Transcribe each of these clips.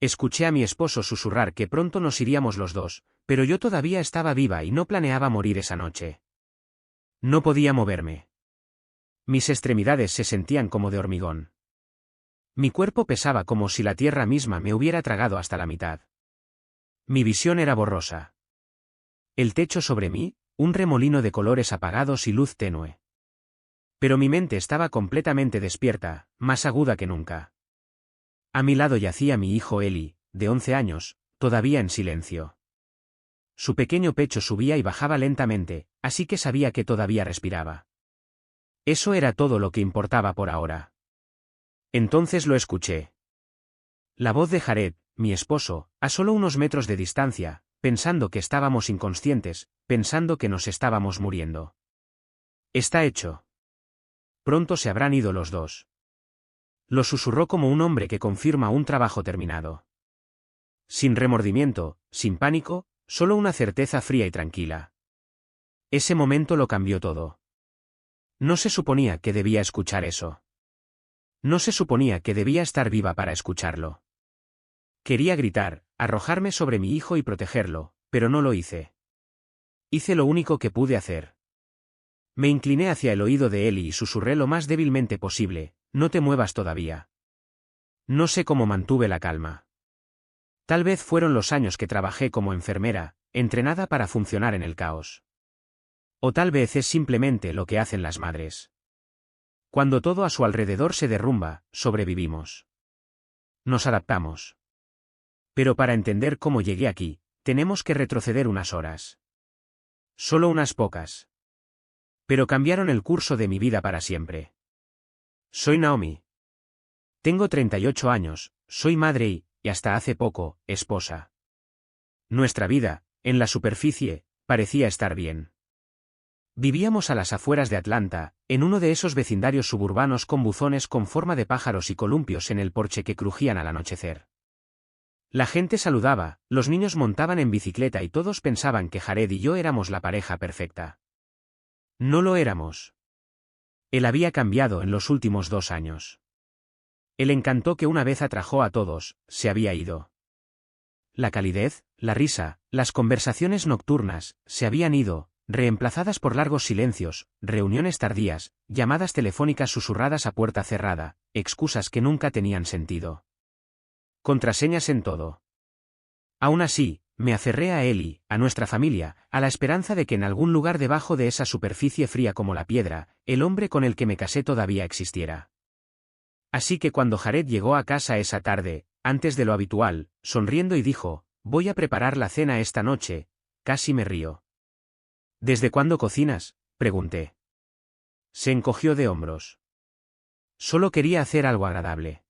Escuché a mi esposo susurrar que pronto nos iríamos los dos, pero yo todavía estaba viva y no planeaba morir esa noche. No podía moverme. Mis extremidades se sentían como de hormigón. Mi cuerpo pesaba como si la tierra misma me hubiera tragado hasta la mitad. Mi visión era borrosa. El techo sobre mí, un remolino de colores apagados y luz tenue. Pero mi mente estaba completamente despierta, más aguda que nunca. A mi lado yacía mi hijo Eli, de 11 años, todavía en silencio. Su pequeño pecho subía y bajaba lentamente, así que sabía que todavía respiraba. Eso era todo lo que importaba por ahora. Entonces lo escuché. La voz de Jared, mi esposo, a solo unos metros de distancia, pensando que estábamos inconscientes, pensando que nos estábamos muriendo. Está hecho. Pronto se habrán ido los dos. Lo susurró como un hombre que confirma un trabajo terminado. Sin remordimiento, sin pánico, solo una certeza fría y tranquila. Ese momento lo cambió todo. No se suponía que debía escuchar eso. No se suponía que debía estar viva para escucharlo. Quería gritar, arrojarme sobre mi hijo y protegerlo, pero no lo hice. Hice lo único que pude hacer. Me incliné hacia el oído de Eli y susurré lo más débilmente posible: no te muevas todavía. No sé cómo mantuve la calma. Tal vez fueron los años que trabajé como enfermera, entrenada para funcionar en el caos. O tal vez es simplemente lo que hacen las madres. Cuando todo a su alrededor se derrumba, sobrevivimos. Nos adaptamos. Pero para entender cómo llegué aquí, tenemos que retroceder unas horas. Solo unas pocas. Pero cambiaron el curso de mi vida para siempre. Soy Naomi. Tengo 38 años, soy madre y hasta hace poco, esposa. Nuestra vida, en la superficie, parecía estar bien. Vivíamos a las afueras de Atlanta, en uno de esos vecindarios suburbanos con buzones con forma de pájaros y columpios en el porche que crujían al anochecer. La gente saludaba, los niños montaban en bicicleta y todos pensaban que Jared y yo éramos la pareja perfecta. No lo éramos. Él había cambiado en los últimos 2 años. El encanto que una vez atrajo a todos, se había ido. La calidez, la risa, las conversaciones nocturnas, se habían ido, reemplazadas por largos silencios, reuniones tardías, llamadas telefónicas susurradas a puerta cerrada, excusas que nunca tenían sentido. Contraseñas en todo. Aún así, me aferré a Eli, a nuestra familia, a la esperanza de que en algún lugar debajo de esa superficie fría como la piedra, el hombre con el que me casé todavía existiera. Así que cuando Jared llegó a casa esa tarde, antes de lo habitual, sonriendo y dijo: voy a preparar la cena esta noche, casi me río. ¿Desde cuándo cocinas?, pregunté. Se encogió de hombros. Solo quería hacer algo agradable.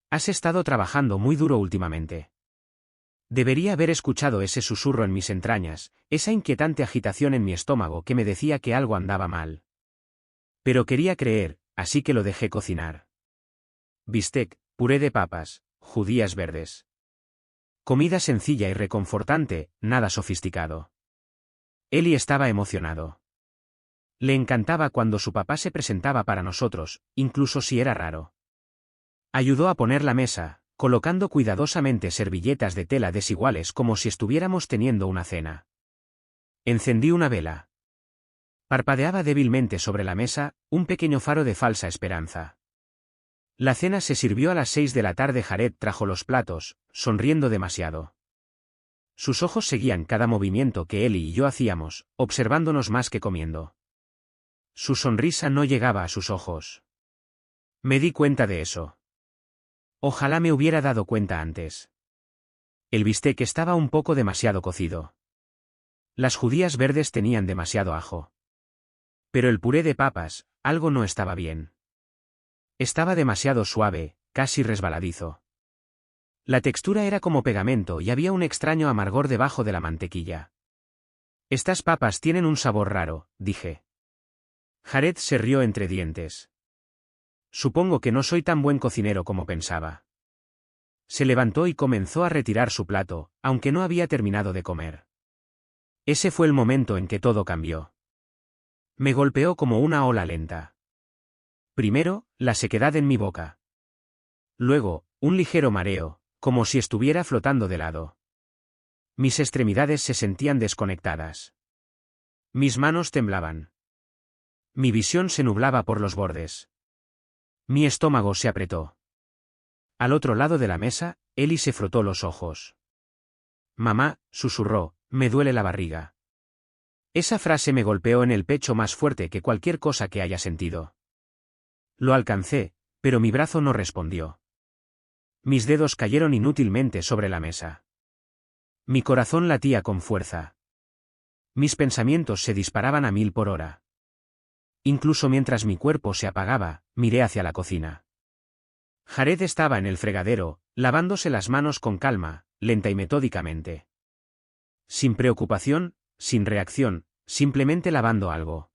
Has estado trabajando muy duro últimamente. Debería haber escuchado ese susurro en mis entrañas, esa inquietante agitación en mi estómago que me decía que algo andaba mal. Pero quería creer, así que lo dejé cocinar. Bistec, puré de papas, judías verdes. Comida sencilla y reconfortante, nada sofisticado. Eli estaba emocionado. Le encantaba cuando su papá se presentaba para nosotros, incluso si era raro. Ayudó a poner la mesa, colocando cuidadosamente servilletas de tela desiguales como si estuviéramos teniendo una cena. Encendí una vela. Parpadeaba débilmente sobre la mesa, un pequeño faro de falsa esperanza. La cena se sirvió a las 6 de la tarde. Jared trajo los platos, sonriendo demasiado. Sus ojos seguían cada movimiento que Eli y yo hacíamos, observándonos más que comiendo. Su sonrisa no llegaba a sus ojos. Me di cuenta de eso. Ojalá me hubiera dado cuenta antes. El bistec estaba un poco demasiado cocido. Las judías verdes tenían demasiado ajo. Pero el puré de papas, algo no estaba bien. Estaba demasiado suave, casi resbaladizo. La textura era como pegamento y había un extraño amargor debajo de la mantequilla. Estas papas tienen un sabor raro, dije. Jared se rió entre dientes. Supongo que no soy tan buen cocinero como pensaba. Se levantó y comenzó a retirar su plato, aunque no había terminado de comer. Ese fue el momento en que todo cambió. Me golpeó como una ola lenta. Primero, la sequedad en mi boca. Luego, un ligero mareo, como si estuviera flotando de lado. Mis extremidades se sentían desconectadas. Mis manos temblaban. Mi visión se nublaba por los bordes. Mi estómago se apretó. Al otro lado de la mesa, Ellie se frotó los ojos. Mamá, susurró, me duele la barriga. Esa frase me golpeó en el pecho más fuerte que cualquier cosa que haya sentido. Lo alcancé, pero mi brazo no respondió. Mis dedos cayeron inútilmente sobre la mesa. Mi corazón latía con fuerza. Mis pensamientos se disparaban a 1000 por hora. Incluso mientras mi cuerpo se apagaba, miré hacia la cocina. Jared estaba en el fregadero, lavándose las manos con calma, lenta y metódicamente. Sin preocupación, sin reacción, simplemente lavando algo.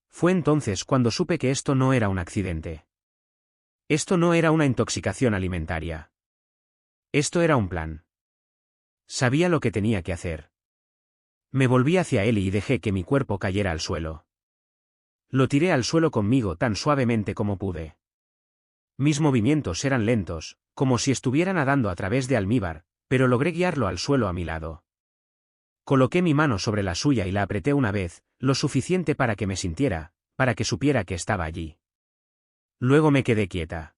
Fue entonces cuando supe que esto no era un accidente. Esto no era una intoxicación alimentaria. Esto era un plan. Sabía lo que tenía que hacer. Me volví hacia él y dejé que mi cuerpo cayera al suelo. Lo tiré al suelo conmigo tan suavemente como pude. Mis movimientos eran lentos, como si estuviera nadando a través de almíbar, pero logré guiarlo al suelo a mi lado. Coloqué mi mano sobre la suya y la apreté una vez, lo suficiente para que me sintiera, para que supiera que estaba allí. Luego me quedé quieta.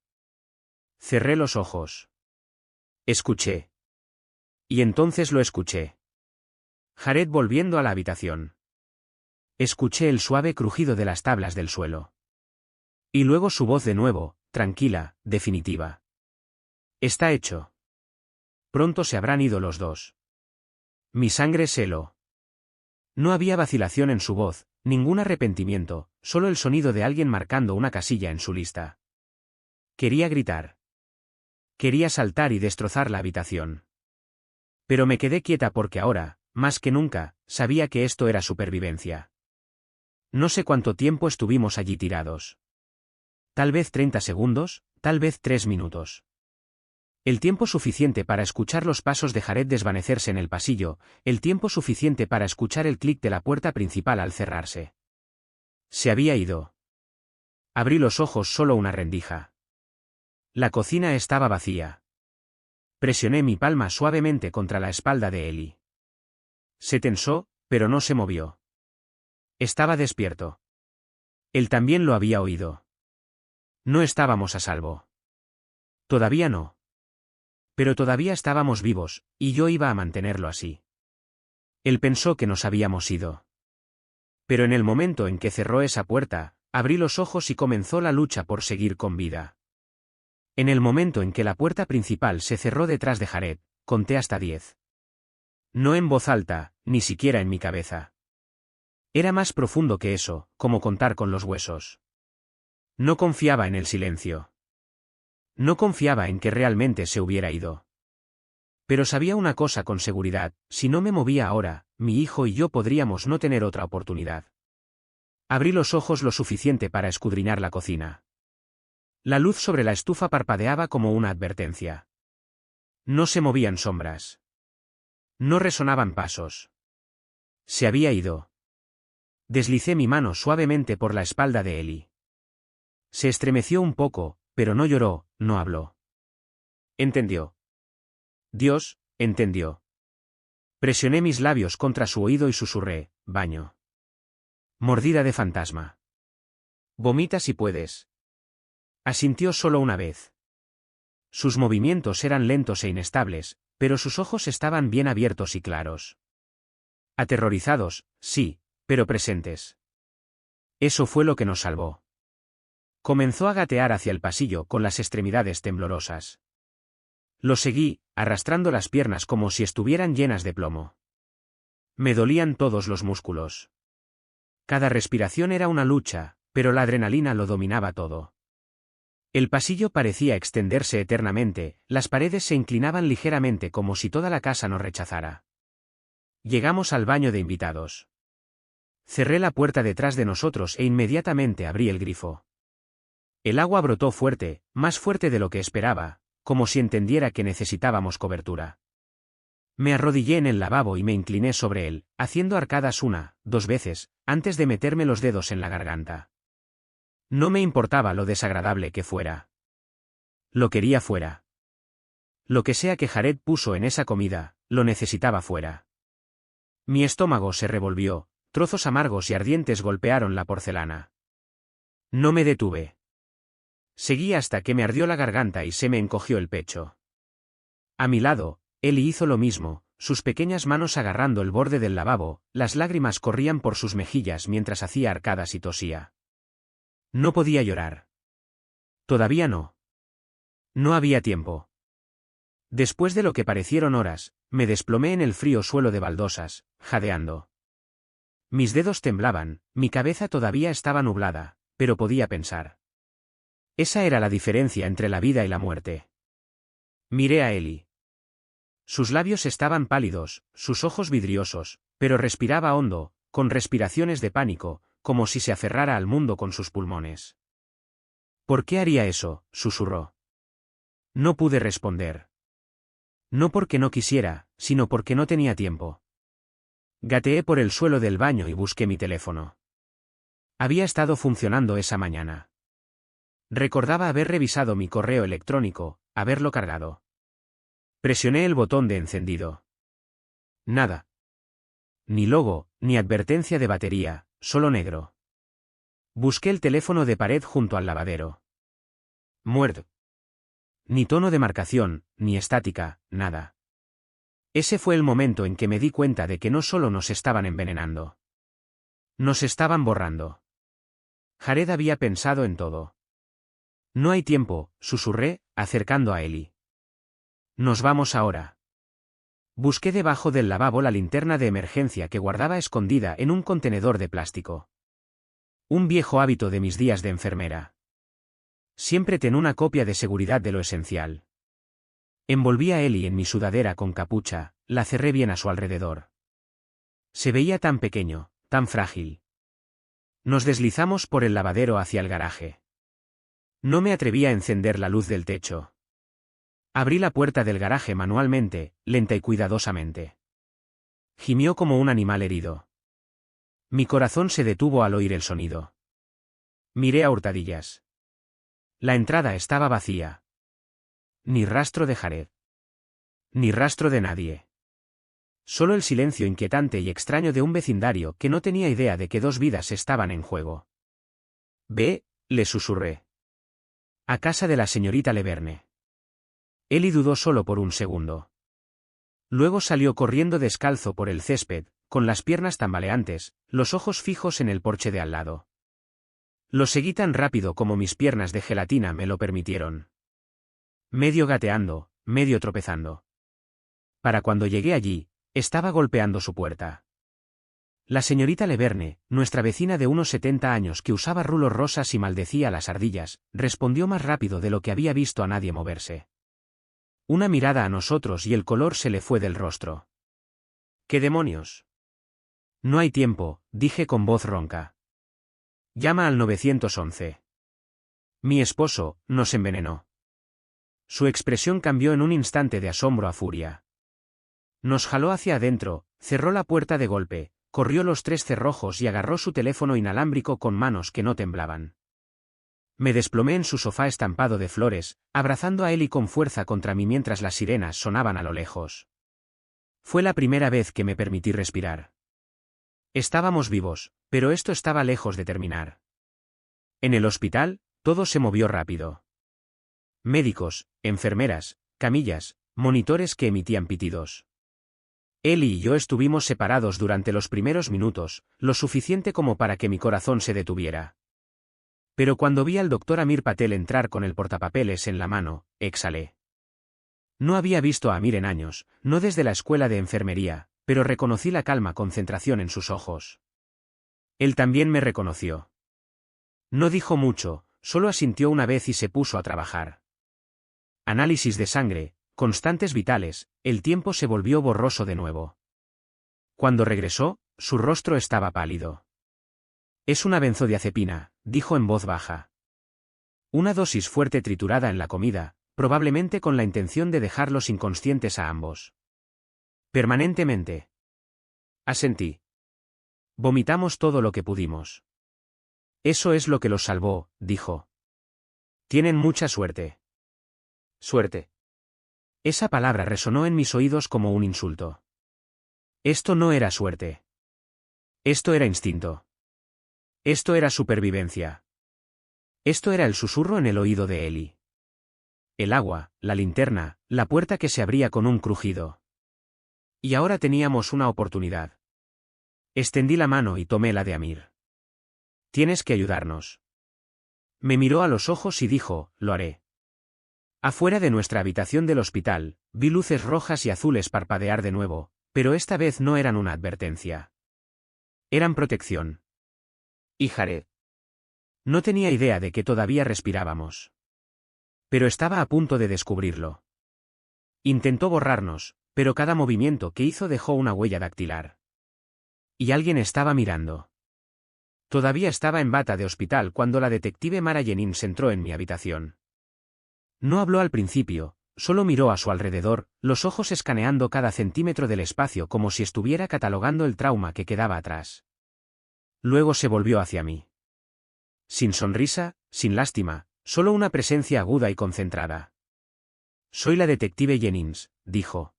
Cerré los ojos. Escuché. Y entonces lo escuché. Jared volviendo a la habitación. Escuché el suave crujido de las tablas del suelo. Y luego su voz de nuevo, tranquila, definitiva. Está hecho. Pronto se habrán ido los dos. Mi sangre se heló. No había vacilación en su voz, ningún arrepentimiento, solo el sonido de alguien marcando una casilla en su lista. Quería gritar. Quería saltar y destrozar la habitación. Pero me quedé quieta porque ahora, más que nunca, sabía que esto era supervivencia. No sé cuánto tiempo estuvimos allí tirados. Tal vez 30 segundos, tal vez 3 minutos. El tiempo suficiente para escuchar los pasos de Jared desvanecerse en el pasillo, el tiempo suficiente para escuchar el clic de la puerta principal al cerrarse. Se había ido. Abrí los ojos solo una rendija. La cocina estaba vacía. Presioné mi palma suavemente contra la espalda de Ellie. Se tensó, pero no se movió. Estaba despierto. Él también lo había oído. No estábamos a salvo. Todavía no. Pero todavía estábamos vivos, y yo iba a mantenerlo así. Él pensó que nos habíamos ido. Pero en el momento en que cerró esa puerta, abrí los ojos y comenzó la lucha por seguir con vida. En el momento en que la puerta principal se cerró detrás de Jared, conté hasta 10. No en voz alta, ni siquiera en mi cabeza. Era más profundo que eso, como contar con los huesos. No confiaba en el silencio. No confiaba en que realmente se hubiera ido. Pero sabía una cosa con seguridad, si no me movía ahora, mi hijo y yo podríamos no tener otra oportunidad. Abrí los ojos lo suficiente para escudriñar la cocina. La luz sobre la estufa parpadeaba como una advertencia. No se movían sombras. No resonaban pasos. Se había ido. Deslicé mi mano suavemente por la espalda de Ellie. Se estremeció un poco, pero no lloró, no habló. Entendió. Dios, entendió. Presioné mis labios contra su oído y susurré, baño. Mordida de fantasma. Vomita si puedes. Asintió solo una vez. Sus movimientos eran lentos e inestables, pero sus ojos estaban bien abiertos y claros. Aterrorizados, sí, pero presentes. Eso fue lo que nos salvó. Comenzó a gatear hacia el pasillo con las extremidades temblorosas. Lo seguí, arrastrando las piernas como si estuvieran llenas de plomo. Me dolían todos los músculos. Cada respiración era una lucha, pero la adrenalina lo dominaba todo. El pasillo parecía extenderse eternamente, las paredes se inclinaban ligeramente como si toda la casa nos rechazara. Llegamos al baño de invitados. Cerré la puerta detrás de nosotros e inmediatamente abrí el grifo. El agua brotó fuerte, más fuerte de lo que esperaba, como si entendiera que necesitábamos cobertura. Me arrodillé en el lavabo y me incliné sobre él, haciendo arcadas 1, 2 veces, antes de meterme los dedos en la garganta. No me importaba lo desagradable que fuera. Lo quería fuera. Lo que sea que Jared puso en esa comida, lo necesitaba fuera. Mi estómago se revolvió, trozos amargos y ardientes golpearon la porcelana. No me detuve. Seguí hasta que me ardió la garganta y se me encogió el pecho. A mi lado, Eli hizo lo mismo, sus pequeñas manos agarrando el borde del lavabo, las lágrimas corrían por sus mejillas mientras hacía arcadas y tosía. No podía llorar. Todavía no. No había tiempo. Después de lo que parecieron horas, me desplomé en el frío suelo de baldosas, jadeando. Mis dedos temblaban, mi cabeza todavía estaba nublada, pero podía pensar. Esa era la diferencia entre la vida y la muerte. Miré a Eli. Sus labios estaban pálidos, sus ojos vidriosos, pero respiraba hondo, con respiraciones de pánico, como si se aferrara al mundo con sus pulmones. ¿Por qué haría eso?, susurró. No pude responder. No porque no quisiera, sino porque no tenía tiempo. Gateé por el suelo del baño y busqué mi teléfono. Había estado funcionando esa mañana. Recordaba haber revisado mi correo electrónico, haberlo cargado. Presioné el botón de encendido. Nada. Ni logo, ni advertencia de batería, solo negro. Busqué el teléfono de pared junto al lavadero. Muerto. Ni tono de marcación, ni estática, nada. Ese fue el momento en que me di cuenta de que no solo nos estaban envenenando. Nos estaban borrando. Jared había pensado en todo. No hay tiempo, susurré, acercando a Eli. Nos vamos ahora. Busqué debajo del lavabo la linterna de emergencia que guardaba escondida en un contenedor de plástico. Un viejo hábito de mis días de enfermera. Siempre ten una copia de seguridad de lo esencial. Envolví a Eli en mi sudadera con capucha, la cerré bien a su alrededor. Se veía tan pequeño, tan frágil. Nos deslizamos por el lavadero hacia el garaje. No me atreví a encender la luz del techo. Abrí la puerta del garaje manualmente, lenta y cuidadosamente. Gimió como un animal herido. Mi corazón se detuvo al oír el sonido. Miré a hurtadillas. La entrada estaba vacía. Ni rastro de Jared. Ni rastro de nadie. Solo el silencio inquietante y extraño de un vecindario que no tenía idea de que dos vidas estaban en juego. Ve, le susurré. A casa de la señorita Leverne. Eli dudó solo por un segundo. Luego salió corriendo descalzo por el césped, con las piernas tambaleantes, los ojos fijos en el porche de al lado. Lo seguí tan rápido como mis piernas de gelatina me lo permitieron. Medio gateando, medio tropezando. Para cuando llegué allí, estaba golpeando su puerta. La señorita Leverne, nuestra vecina de unos 70 años que usaba rulos rosas y maldecía a las ardillas, respondió más rápido de lo que había visto a nadie moverse. Una mirada a nosotros y el color se le fue del rostro. ¿Qué demonios? No hay tiempo, dije con voz ronca. Llama al 911. Mi esposo nos envenenó. Su expresión cambió en un instante de asombro a furia. Nos jaló hacia adentro, cerró la puerta de golpe, corrió los 3 cerrojos y agarró su teléfono inalámbrico con manos que no temblaban. Me desplomé en su sofá estampado de flores, abrazando a Eli con fuerza contra mí mientras las sirenas sonaban a lo lejos. Fue la primera vez que me permití respirar. Estábamos vivos, pero esto estaba lejos de terminar. En el hospital, todo se movió rápido. Médicos, enfermeras, camillas, monitores que emitían pitidos. Eli y yo estuvimos separados durante los primeros minutos, lo suficiente como para que mi corazón se detuviera. Pero cuando vi al doctor Amir Patel entrar con el portapapeles en la mano, exhalé. No había visto a Amir en años, no desde la escuela de enfermería, pero reconocí la calma concentración en sus ojos. Él también me reconoció. No dijo mucho, solo asintió una vez y se puso a trabajar. Análisis de sangre, constantes vitales, el tiempo se volvió borroso de nuevo. Cuando regresó, su rostro estaba pálido. Es una benzodiazepina, dijo en voz baja. Una dosis fuerte triturada en la comida, probablemente con la intención de dejarlos inconscientes a ambos. Permanentemente. Asentí. Vomitamos todo lo que pudimos. Eso es lo que los salvó, dijo. Tienen mucha suerte. Suerte. Esa palabra resonó en mis oídos como un insulto. Esto no era suerte. Esto era instinto. Esto era supervivencia. Esto era el susurro en el oído de Eli. El agua, la linterna, la puerta que se abría con un crujido. Y ahora teníamos una oportunidad. Extendí la mano y tomé la de Amir. Tienes que ayudarnos. Me miró a los ojos y dijo, lo haré. Afuera de nuestra habitación del hospital, vi luces rojas y azules parpadear de nuevo, pero esta vez no eran una advertencia. Eran protección. Y Jared. No tenía idea de que todavía respirábamos. Pero estaba a punto de descubrirlo. Intentó borrarnos, pero cada movimiento que hizo dejó una huella dactilar. Y alguien estaba mirando. Todavía estaba en bata de hospital cuando la detective Mara Jennings entró en mi habitación. No habló al principio, solo miró a su alrededor, los ojos escaneando cada centímetro del espacio como si estuviera catalogando el trauma que quedaba atrás. Luego se volvió hacia mí. Sin sonrisa, sin lástima, solo una presencia aguda y concentrada. Soy la detective Jennings, dijo.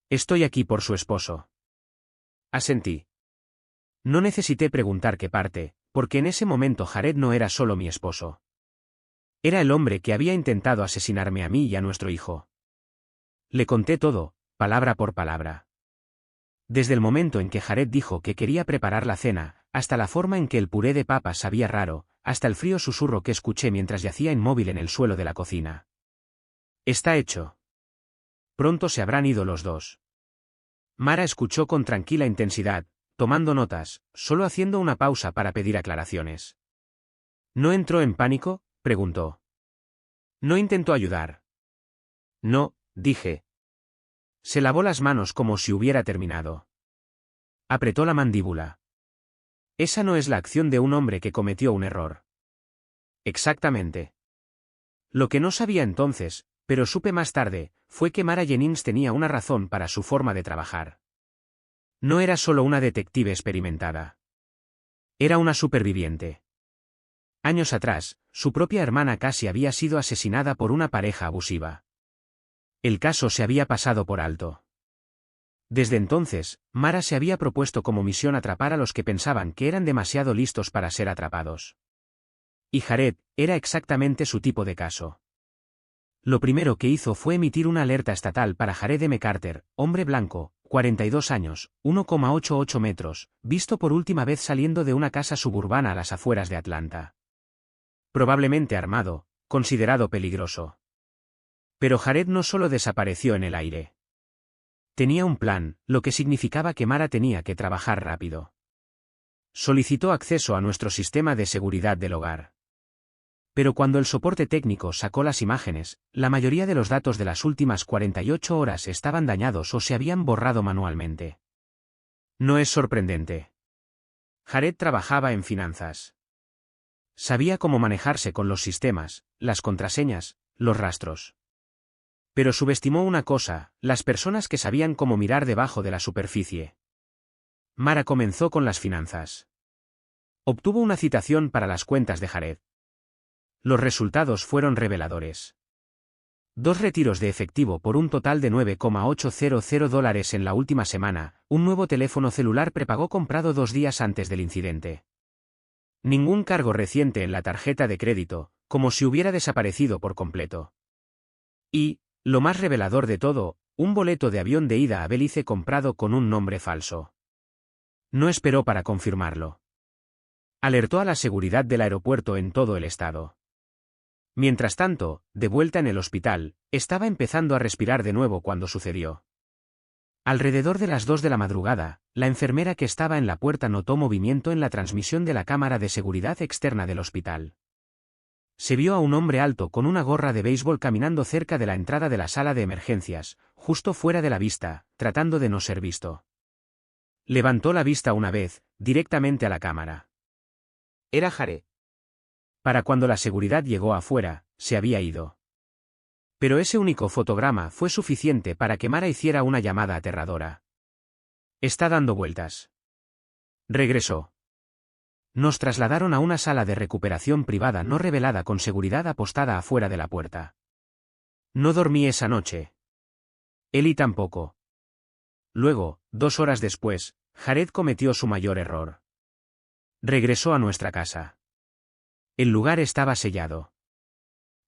Estoy aquí por su esposo. Asentí. No necesité preguntar qué parte, porque en ese momento Jared no era solo mi esposo. Era el hombre que había intentado asesinarme a mí y a nuestro hijo. Le conté todo, palabra por palabra. Desde el momento en que Jared dijo que quería preparar la cena, hasta la forma en que el puré de papas sabía raro, hasta el frío susurro que escuché mientras yacía inmóvil en el suelo de la cocina. Está hecho. Pronto se habrán ido los dos. Mara escuchó con tranquila intensidad, tomando notas, solo haciendo una pausa para pedir aclaraciones. ¿No entró en pánico?, preguntó. No intentó ayudar. No, dije. Se lavó las manos como si hubiera terminado. Apretó la mandíbula. Esa no es la acción de un hombre que cometió un error. Exactamente. Lo que no sabía entonces, pero supe más tarde, fue que Mara Jennings tenía una razón para su forma de trabajar. No era solo una detective experimentada. Era una superviviente. Años atrás, su propia hermana casi había sido asesinada por una pareja abusiva. El caso se había pasado por alto. Desde entonces, Mara se había propuesto como misión atrapar a los que pensaban que eran demasiado listos para ser atrapados. Y Jared era exactamente su tipo de caso. Lo primero que hizo fue emitir una alerta estatal para Jared M. Carter, hombre blanco, 42 años, 1,88 metros, visto por última vez saliendo de una casa suburbana a las afueras de Atlanta. Probablemente armado, considerado peligroso. Pero Jared no solo desapareció en el aire. Tenía un plan, lo que significaba que Mara tenía que trabajar rápido. Solicitó acceso a nuestro sistema de seguridad del hogar. Pero cuando el soporte técnico sacó las imágenes, la mayoría de los datos de las últimas 48 horas estaban dañados o se habían borrado manualmente. No es sorprendente. Jared trabajaba en finanzas. Sabía cómo manejarse con los sistemas, las contraseñas, los rastros. Pero subestimó una cosa, las personas que sabían cómo mirar debajo de la superficie. Mara comenzó con las finanzas. Obtuvo una citación para las cuentas de Jared. Los resultados fueron reveladores. 2 retiros de efectivo por un total de $9,800 en la última semana, un nuevo teléfono celular prepago comprado 2 días antes del incidente. Ningún cargo reciente en la tarjeta de crédito, como si hubiera desaparecido por completo. Y, lo más revelador de todo, un boleto de avión de ida a Belice comprado con un nombre falso. No esperó para confirmarlo. Alertó a la seguridad del aeropuerto en todo el estado. Mientras tanto, de vuelta en el hospital, estaba empezando a respirar de nuevo cuando sucedió. Alrededor de las 2 de la madrugada, la enfermera que estaba en la puerta notó movimiento en la transmisión de la cámara de seguridad externa del hospital. Se vio a un hombre alto con una gorra de béisbol caminando cerca de la entrada de la sala de emergencias, justo fuera de la vista, tratando de no ser visto. Levantó la vista una vez, directamente a la cámara. Era Jared. Para cuando la seguridad llegó afuera, se había ido. Pero ese único fotograma fue suficiente para que Mara hiciera una llamada aterradora. Está dando vueltas. Regresó. Nos trasladaron a una sala de recuperación privada no revelada con seguridad apostada afuera de la puerta. No dormí esa noche. Ellie tampoco. Luego, 2 horas después, Jared cometió su mayor error. Regresó a nuestra casa. El lugar estaba sellado.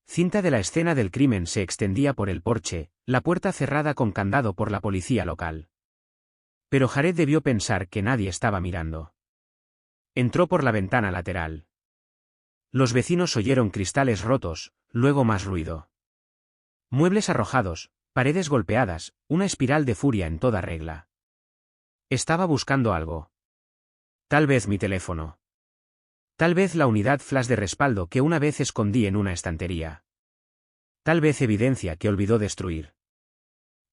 Cinta de la escena del crimen se extendía por el porche, la puerta cerrada con candado por la policía local. Pero Jared debió pensar que nadie estaba mirando. Entró por la ventana lateral. Los vecinos oyeron cristales rotos, luego más ruido. Muebles arrojados, paredes golpeadas, una espiral de furia en toda regla. Estaba buscando algo. Tal vez mi teléfono. Tal vez la unidad flash de respaldo que una vez escondí en una estantería. Tal vez evidencia que olvidó destruir.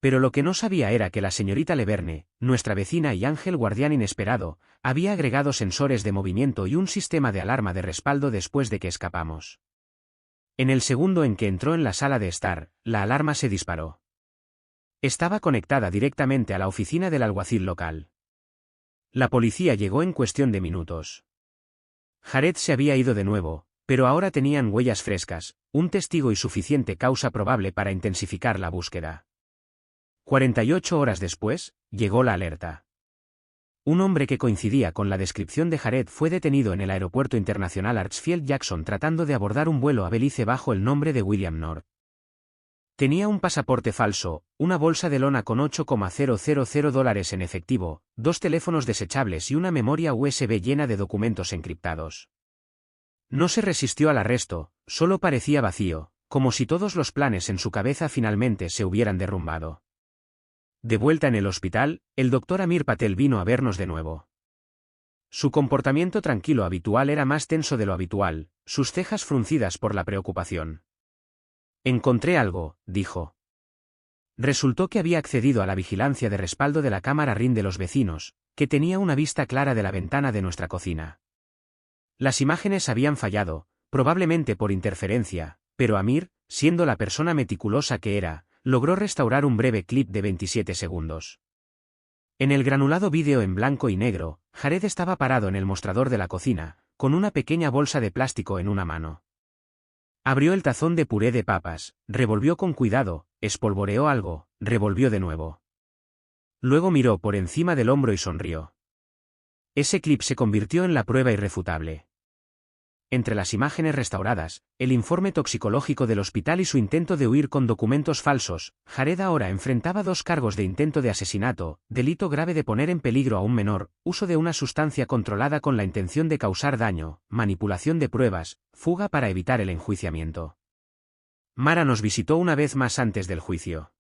Pero lo que no sabía era que la señorita Leverne, nuestra vecina y ángel guardián inesperado, había agregado sensores de movimiento y un sistema de alarma de respaldo después de que escapamos. En el segundo en que entró en la sala de estar, la alarma se disparó. Estaba conectada directamente a la oficina del alguacil local. La policía llegó en cuestión de minutos. Jared se había ido de nuevo, pero ahora tenían huellas frescas, un testigo y suficiente causa probable para intensificar la búsqueda. 48 horas después, llegó la alerta. Un hombre que coincidía con la descripción de Jared fue detenido en el aeropuerto internacional Hartsfield-Jackson tratando de abordar un vuelo a Belice bajo el nombre de William North. Tenía un pasaporte falso, una bolsa de lona con $8,000 en efectivo, 2 teléfonos desechables y una memoria USB llena de documentos encriptados. No se resistió al arresto, solo parecía vacío, como si todos los planes en su cabeza finalmente se hubieran derrumbado. De vuelta en el hospital, el doctor Amir Patel vino a vernos de nuevo. Su comportamiento tranquilo habitual era más tenso de lo habitual, sus cejas fruncidas por la preocupación. Encontré algo, dijo. Resultó que había accedido a la vigilancia de respaldo de la cámara RIN de los vecinos, que tenía una vista clara de la ventana de nuestra cocina. Las imágenes habían fallado, probablemente por interferencia, pero Amir, siendo la persona meticulosa que era, logró restaurar un breve clip de 27 segundos. En el granulado vídeo en blanco y negro, Jared estaba parado en el mostrador de la cocina, con una pequeña bolsa de plástico en una mano. Abrió el tazón de puré de papas, revolvió con cuidado, espolvoreó algo, revolvió de nuevo. Luego miró por encima del hombro y sonrió. Ese clip se convirtió en la prueba irrefutable. Entre las imágenes restauradas, el informe toxicológico del hospital y su intento de huir con documentos falsos, Jared ahora enfrentaba 2 cargos de intento de asesinato, delito grave de poner en peligro a un menor, uso de una sustancia controlada con la intención de causar daño, manipulación de pruebas, fuga para evitar el enjuiciamiento. Mara nos visitó una vez más antes del juicio.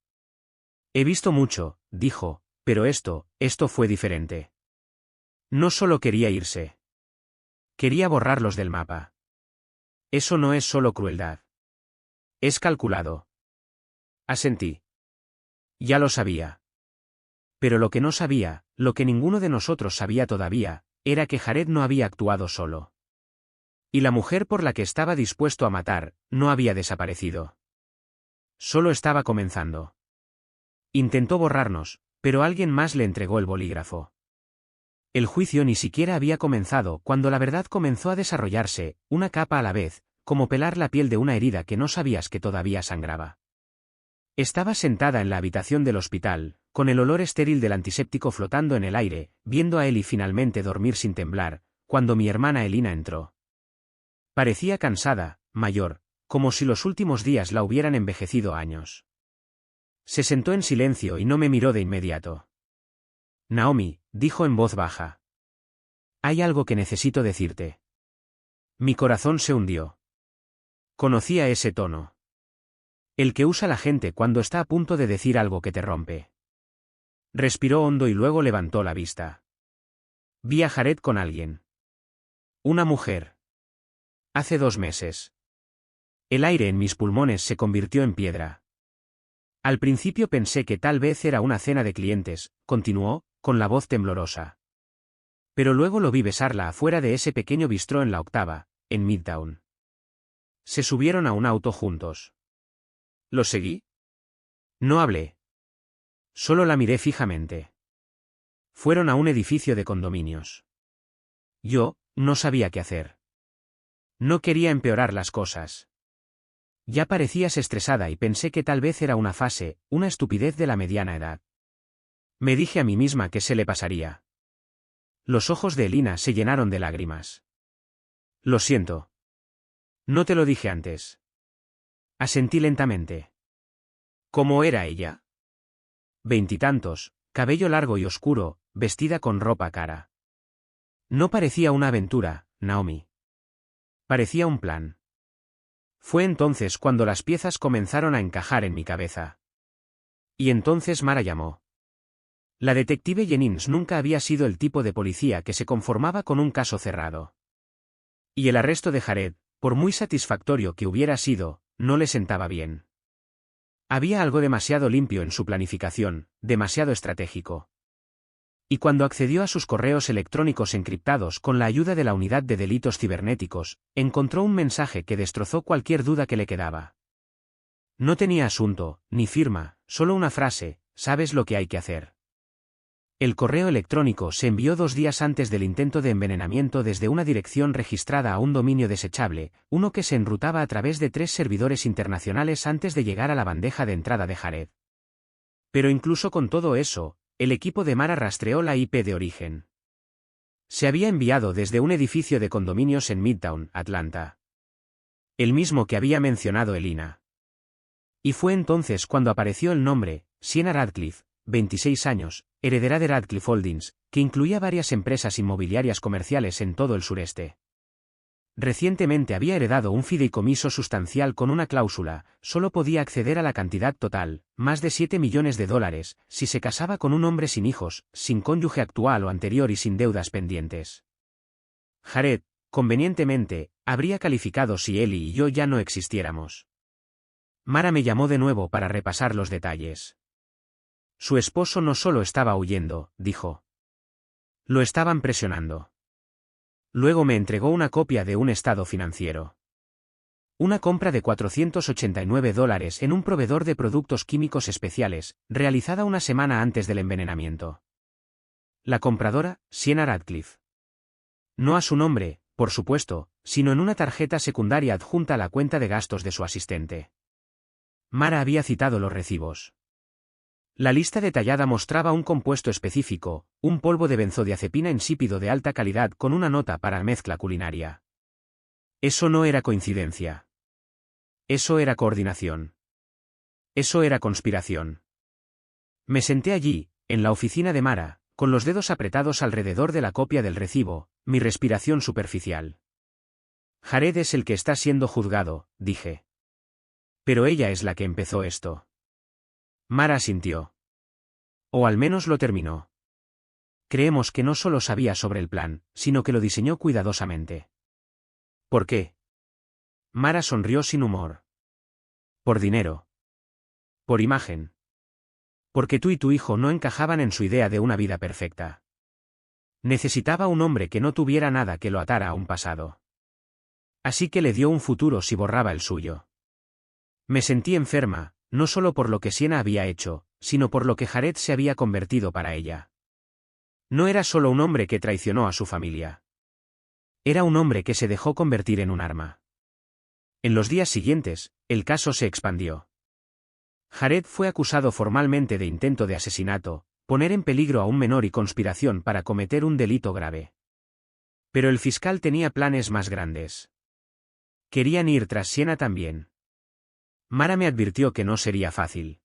He visto mucho, dijo, pero esto fue diferente. No solo quería irse. Quería borrarlos del mapa. Eso no es solo crueldad. Es calculado. Asentí. Ya lo sabía. Pero lo que no sabía, lo que ninguno de nosotros sabía todavía, era que Jared no había actuado solo. Y la mujer por la que estaba dispuesto a matar, no había desaparecido. Solo estaba comenzando. Intentó borrarnos, pero alguien más le entregó el bolígrafo. El juicio ni siquiera había comenzado cuando la verdad comenzó a desarrollarse, una capa a la vez, como pelar la piel de una herida que no sabías que todavía sangraba. Estaba sentada en la habitación del hospital, con el olor estéril del antiséptico flotando en el aire, viendo a Ellie finalmente dormir sin temblar, cuando mi hermana Elina entró. Parecía cansada, mayor, como si los últimos días la hubieran envejecido años. Se sentó en silencio y no me miró de inmediato. Naomi, dijo en voz baja. Hay algo que necesito decirte. Mi corazón se hundió. Conocía ese tono. El que usa la gente cuando está a punto de decir algo que te rompe. Respiró hondo y luego levantó la vista. Vi a Jared con alguien. Una mujer. Hace 2 meses. El aire en mis pulmones se convirtió en piedra. Al principio pensé que tal vez era una cena de clientes, continuó, con la voz temblorosa. Pero luego lo vi besarla afuera de ese pequeño bistró en la Octava, en Midtown. Se subieron a un auto juntos. ¿Lo seguí? No hablé. Solo la miré fijamente. Fueron a un edificio de condominios. Yo, no sabía qué hacer. No quería empeorar las cosas. Ya parecías estresada y pensé que tal vez era una fase, una estupidez de la mediana edad. Me dije a mí misma que se le pasaría. Los ojos de Elina se llenaron de lágrimas. Lo siento. No te lo dije antes. Asentí lentamente. ¿Cómo era ella? Veintitantos, cabello largo y oscuro, vestida con ropa cara. No parecía una aventura, Naomi. Parecía un plan. Fue entonces cuando las piezas comenzaron a encajar en mi cabeza. Y entonces Mara llamó. La detective Jennings nunca había sido el tipo de policía que se conformaba con un caso cerrado. Y el arresto de Jared, por muy satisfactorio que hubiera sido, no le sentaba bien. Había algo demasiado limpio en su planificación, demasiado estratégico. Y cuando accedió a sus correos electrónicos encriptados con la ayuda de la unidad de delitos cibernéticos, encontró un mensaje que destrozó cualquier duda que le quedaba. No tenía asunto, ni firma, solo una frase: ¿sabes lo que hay que hacer? El correo electrónico se envió 2 días antes del intento de envenenamiento desde una dirección registrada a un dominio desechable, uno que se enrutaba a través de 3 servidores internacionales antes de llegar a la bandeja de entrada de Jared. Pero incluso con todo eso, el equipo de Mara rastreó la IP de origen. Se había enviado desde un edificio de condominios en Midtown, Atlanta. El mismo que había mencionado Elina. Y fue entonces cuando apareció el nombre: Sienna Radcliffe, 26 años, heredera de Radcliffe Holdings, que incluía varias empresas inmobiliarias comerciales en todo el sureste. Recientemente había heredado un fideicomiso sustancial con una cláusula: solo podía acceder a la cantidad total, más de $7 millones, si se casaba con un hombre sin hijos, sin cónyuge actual o anterior y sin deudas pendientes. Jared, convenientemente, habría calificado si él y yo ya no existiéramos. Mara me llamó de nuevo para repasar los detalles. Su esposo no solo estaba huyendo, dijo. Lo estaban presionando. Luego me entregó una copia de un estado financiero. Una compra de $489 en un proveedor de productos químicos especiales, realizada una semana antes del envenenamiento. La compradora, Sienna Radcliffe. No a su nombre, por supuesto, sino en una tarjeta secundaria adjunta a la cuenta de gastos de su asistente. Mara había citado los recibos. La lista detallada mostraba un compuesto específico, un polvo de benzodiazepina insípido de alta calidad con una nota para mezcla culinaria. Eso no era coincidencia. Eso era coordinación. Eso era conspiración. Me senté allí, en la oficina de Mara, con los dedos apretados alrededor de la copia del recibo, mi respiración superficial. Jared es el que está siendo juzgado, dije. Pero ella es la que empezó esto. Mara asintió. O al menos lo terminó. Creemos que no solo sabía sobre el plan, sino que lo diseñó cuidadosamente. ¿Por qué? Mara sonrió sin humor. Por dinero. Por imagen. Porque tú y tu hijo no encajaban en su idea de una vida perfecta. Necesitaba un hombre que no tuviera nada que lo atara a un pasado. Así que le dio un futuro si borraba el suyo. Me sentí enferma, no solo por lo que Sienna había hecho, sino por lo que Jared se había convertido para ella. No era solo un hombre que traicionó a su familia. Era un hombre que se dejó convertir en un arma. En los días siguientes, el caso se expandió. Jared fue acusado formalmente de intento de asesinato, poner en peligro a un menor y conspiración para cometer un delito grave. Pero el fiscal tenía planes más grandes. Querían ir tras Sienna también. Mara me advirtió que no sería fácil.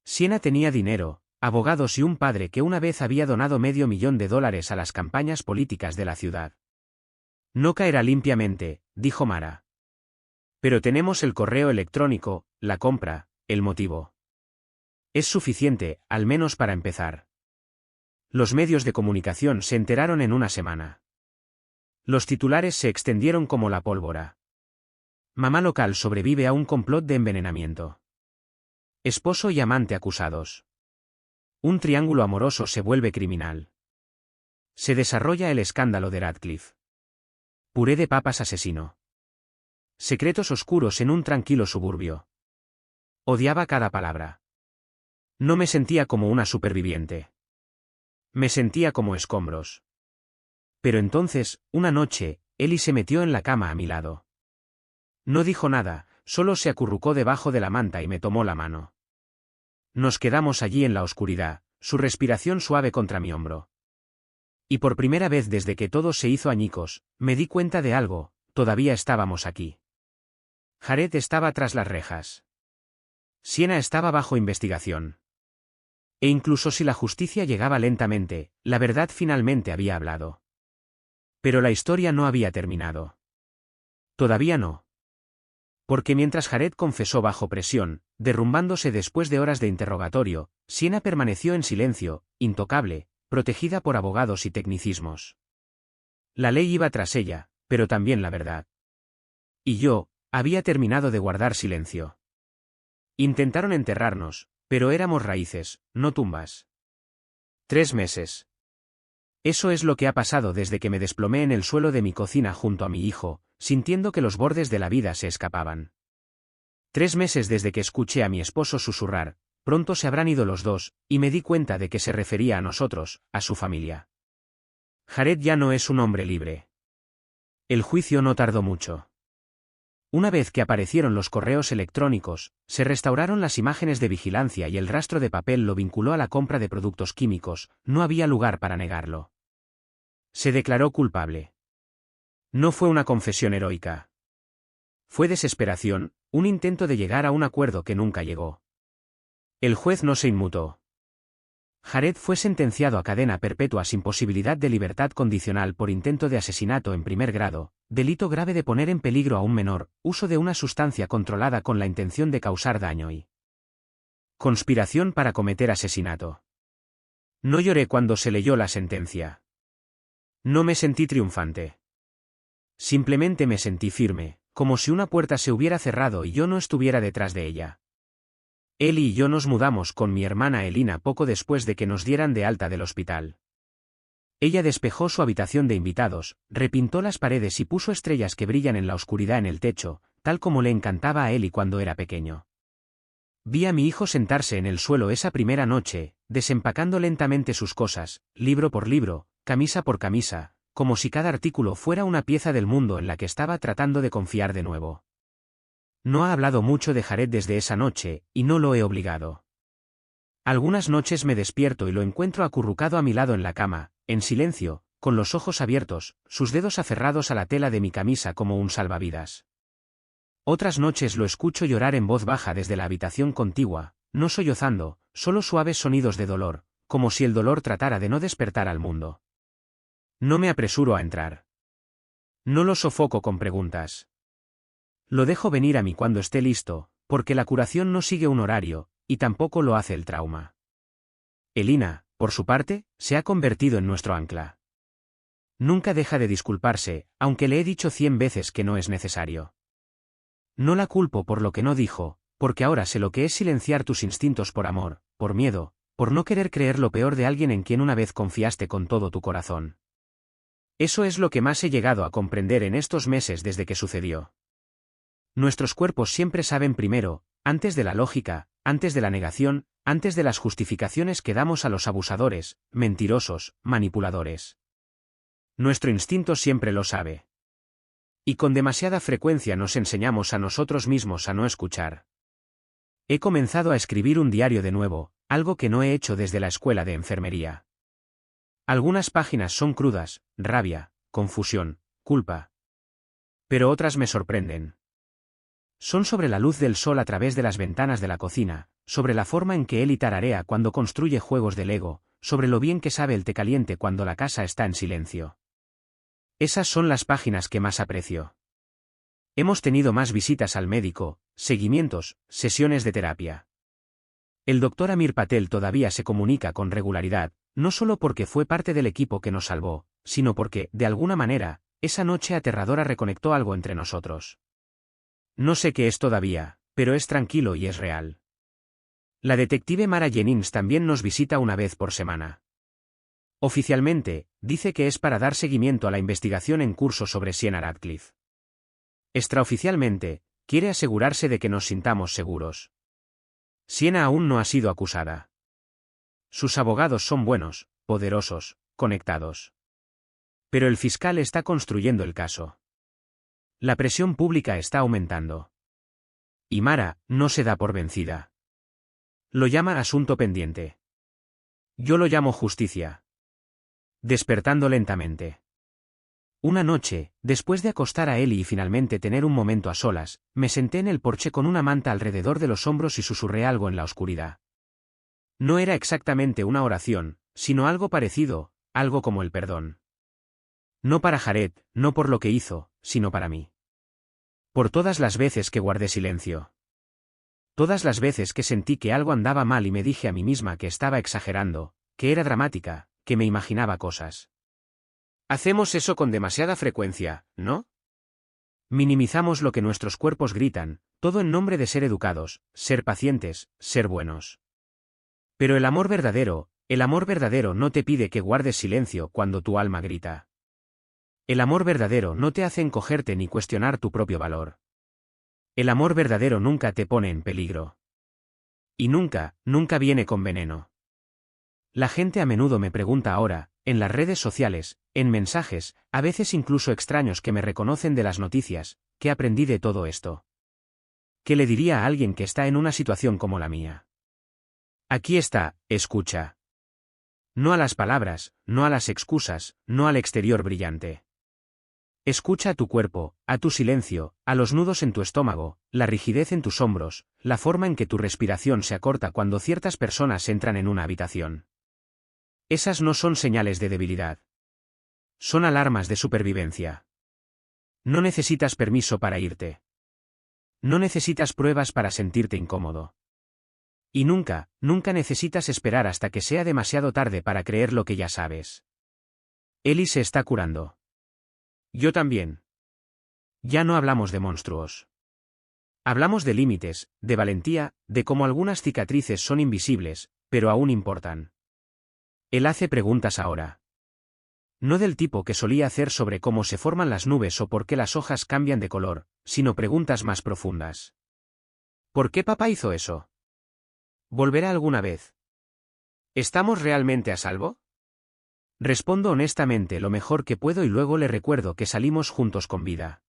Sienna tenía dinero, abogados y un padre que una vez había donado $500,000 a las campañas políticas de la ciudad. No caerá limpiamente, dijo Mara. Pero tenemos el correo electrónico, la compra, el motivo. Es suficiente, al menos para empezar. Los medios de comunicación se enteraron en una semana. Los titulares se extendieron como la pólvora. Mamá local sobrevive a un complot de envenenamiento. Esposo y amante acusados. Un triángulo amoroso se vuelve criminal. Se desarrolla el escándalo de Radcliffe. Puré de papas asesino. Secretos oscuros en un tranquilo suburbio. Odiaba cada palabra. No me sentía como una superviviente. Me sentía como escombros. Pero entonces, una noche, Ellie se metió en la cama a mi lado. No dijo nada, Solo se acurrucó debajo de la manta y me tomó la mano. Nos quedamos allí en la oscuridad, su respiración suave contra mi hombro. Y por primera vez desde que todo se hizo añicos, me di cuenta de algo: todavía estábamos aquí. Jared estaba tras las rejas. Siena estaba bajo investigación. E incluso si la justicia llegaba lentamente, la verdad finalmente había hablado. Pero la historia no había terminado. Todavía no. Porque mientras Jared confesó bajo presión, derrumbándose después de horas de interrogatorio, Siena permaneció en silencio, intocable, protegida por abogados y tecnicismos. La ley iba tras ella, pero también la verdad. Y yo, había terminado de guardar silencio. Intentaron enterrarnos, pero éramos raíces, no tumbas. 3 meses. Eso es lo que ha pasado desde que me desplomé en el suelo de mi cocina junto a mi hijo, sintiendo que los bordes de la vida se escapaban. 3 meses desde que escuché a mi esposo susurrar: pronto se habrán ido los dos, y me di cuenta de que se refería a nosotros, a su familia. Jared ya no es un hombre libre. El juicio no tardó mucho. Una vez que aparecieron los correos electrónicos, se restauraron las imágenes de vigilancia y el rastro de papel lo vinculó a la compra de productos químicos, no había lugar para negarlo. Se declaró culpable. No fue una confesión heroica. Fue desesperación, un intento de llegar a un acuerdo que nunca llegó. El juez no se inmutó. Jared fue sentenciado a cadena perpetua sin posibilidad de libertad condicional por intento de asesinato en primer grado, delito grave de poner en peligro a un menor, uso de una sustancia controlada con la intención de causar daño y conspiración para cometer asesinato. No lloré cuando se leyó la sentencia. No me sentí triunfante. Simplemente me sentí firme, como si una puerta se hubiera cerrado y yo no estuviera detrás de ella. Él y yo nos mudamos con mi hermana Elina poco después de que nos dieran de alta del hospital. Ella despejó su habitación de invitados, repintó las paredes y puso estrellas que brillan en la oscuridad en el techo, tal como le encantaba a Eli cuando era pequeño. Vi a mi hijo sentarse en el suelo esa primera noche, desempacando lentamente sus cosas, libro por libro, camisa por camisa, como si cada artículo fuera una pieza del mundo en la que estaba tratando de confiar de nuevo. No ha hablado mucho de Jared desde esa noche, y no lo he obligado. Algunas noches me despierto y lo encuentro acurrucado a mi lado en la cama, en silencio, con los ojos abiertos, sus dedos aferrados a la tela de mi camisa como un salvavidas. Otras noches lo escucho llorar en voz baja desde la habitación contigua, no sollozando, solo suaves sonidos de dolor, como si el dolor tratara de no despertar al mundo. No me apresuro a entrar. No lo sofoco con preguntas. Lo dejo venir a mí cuando esté listo, porque la curación no sigue un horario, y tampoco lo hace el trauma. Elina, por su parte, se ha convertido en nuestro ancla. Nunca deja de disculparse, aunque le he dicho 100 veces que no es necesario. No la culpo por lo que no dijo, porque ahora sé lo que es silenciar tus instintos por amor, por miedo, por no querer creer lo peor de alguien en quien una vez confiaste con todo tu corazón. Eso es lo que más he llegado a comprender en estos meses desde que sucedió. Nuestros cuerpos siempre saben primero, antes de la lógica, antes de la negación, antes de las justificaciones que damos a los abusadores, mentirosos, manipuladores. Nuestro instinto siempre lo sabe. Y con demasiada frecuencia nos enseñamos a nosotros mismos a no escuchar. He comenzado a escribir un diario de nuevo, algo que no he hecho desde la escuela de enfermería. Algunas páginas son crudas, rabia, confusión, culpa. Pero otras me sorprenden. Son sobre la luz del sol a través de las ventanas de la cocina, sobre la forma en que Eli tararea cuando construye juegos de Lego, sobre lo bien que sabe el té caliente cuando la casa está en silencio. Esas son las páginas que más aprecio. Hemos tenido más visitas al médico, seguimientos, sesiones de terapia. El doctor Amir Patel todavía se comunica con regularidad, no solo porque fue parte del equipo que nos salvó, sino porque, de alguna manera, esa noche aterradora reconectó algo entre nosotros. No sé qué es todavía, pero es tranquilo y es real. La detective Mara Jennings también nos visita una vez por semana. Oficialmente, dice que es para dar seguimiento a la investigación en curso sobre Siena Radcliffe. Extraoficialmente, quiere asegurarse de que nos sintamos seguros. Siena aún no ha sido acusada. Sus abogados son buenos, poderosos, conectados. Pero el fiscal está construyendo el caso. La presión pública está aumentando. Y Mara no se da por vencida. Lo llama asunto pendiente. Yo lo llamo justicia. Despertando lentamente. Una noche, después de acostar a Ellie y finalmente tener un momento a solas, me senté en el porche con una manta alrededor de los hombros y susurré algo en la oscuridad. No era exactamente una oración, sino algo parecido, algo como el perdón. No para Jared, no por lo que hizo, sino para mí. Por todas las veces que guardé silencio. Todas las veces que sentí que algo andaba mal y me dije a mí misma que estaba exagerando, que era dramática, que me imaginaba cosas. Hacemos eso con demasiada frecuencia, ¿no? Minimizamos lo que nuestros cuerpos gritan, todo en nombre de ser educados, ser pacientes, ser buenos. Pero el amor verdadero no te pide que guardes silencio cuando tu alma grita. El amor verdadero no te hace encogerte ni cuestionar tu propio valor. El amor verdadero nunca te pone en peligro. Y nunca viene con veneno. La gente a menudo me pregunta ahora, en las redes sociales, en mensajes, a veces incluso extraños que me reconocen de las noticias, ¿qué aprendí de todo esto? ¿Qué le diría a alguien que está en una situación como la mía? Aquí está, escucha. No a las palabras, no a las excusas, no al exterior brillante. Escucha a tu cuerpo, a tu silencio, a los nudos en tu estómago, la rigidez en tus hombros, la forma en que tu respiración se acorta cuando ciertas personas entran en una habitación. Esas no son señales de debilidad. Son alarmas de supervivencia. No necesitas permiso para irte. No necesitas pruebas para sentirte incómodo. Y nunca necesitas esperar hasta que sea demasiado tarde para creer lo que ya sabes. Ellie se está curando. Yo también. Ya no hablamos de monstruos. Hablamos de límites, de valentía, de cómo algunas cicatrices son invisibles, pero aún importan. Él hace preguntas ahora. No del tipo que solía hacer sobre cómo se forman las nubes o por qué las hojas cambian de color, sino preguntas más profundas. ¿Por qué papá hizo eso? ¿Volverá alguna vez? ¿Estamos realmente a salvo? Respondo honestamente lo mejor que puedo y luego le recuerdo que salimos juntos con vida.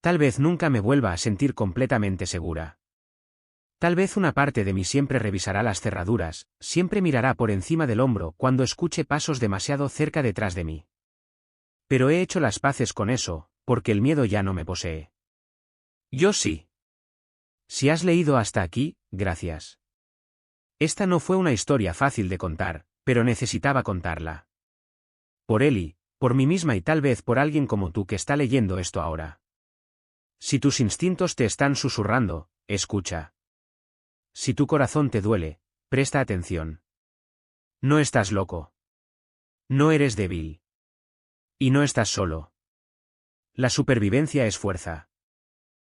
Tal vez nunca me vuelva a sentir completamente segura. Tal vez una parte de mí siempre revisará las cerraduras, siempre mirará por encima del hombro cuando escuche pasos demasiado cerca detrás de mí. Pero he hecho las paces con eso, porque el miedo ya no me posee. Yo sí. Si has leído hasta aquí, gracias. Esta no fue una historia fácil de contar, pero necesitaba contarla. Por Ellie, por mí misma y tal vez por alguien como tú que está leyendo esto ahora. Si tus instintos te están susurrando, escucha. Si tu corazón te duele, presta atención. No estás loco. No eres débil. Y no estás solo. La supervivencia es fuerza.